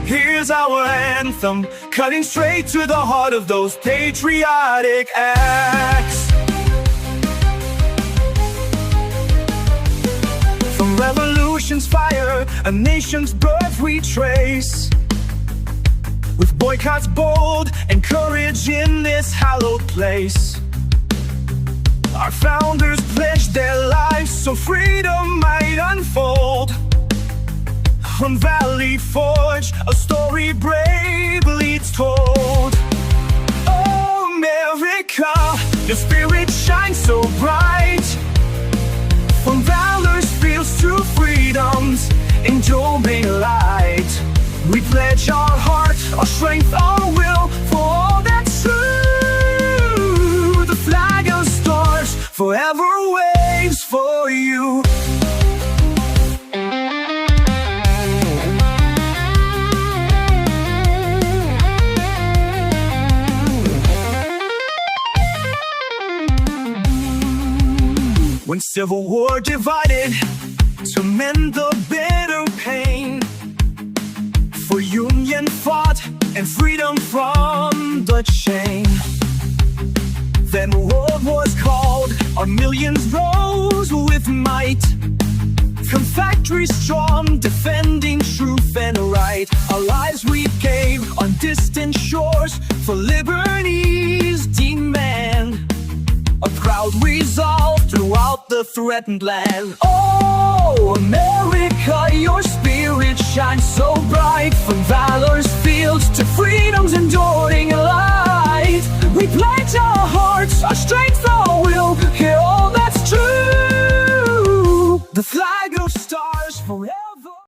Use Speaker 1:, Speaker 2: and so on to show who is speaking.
Speaker 1: Here's our anthem, cutting straight to the heart of those patriotic acts. From revolution's fire, a nation's birth we trace, with boycotts bold and courage in this hallowed place. Our founders pledged their lives so freedom might unfold. From Valley Forge, a story bravely told. Oh, aMeRiCa, your spirit shines so bright. From valor's fields to freedom's enduring light, we pledge our heart, our strength, our will for all that's true. The flag of stars forever waves for you. When civil war divided to mend the bitter pain, for union fought and freedom from the chain. Then world was called, our millions rose with might. From factories strong, defending truth and right. Our lives we gave on distant shores for liberty's demand. A proud resolve throughout the threatened land. Oh, aMeRiCa, your spirit shines so bright. From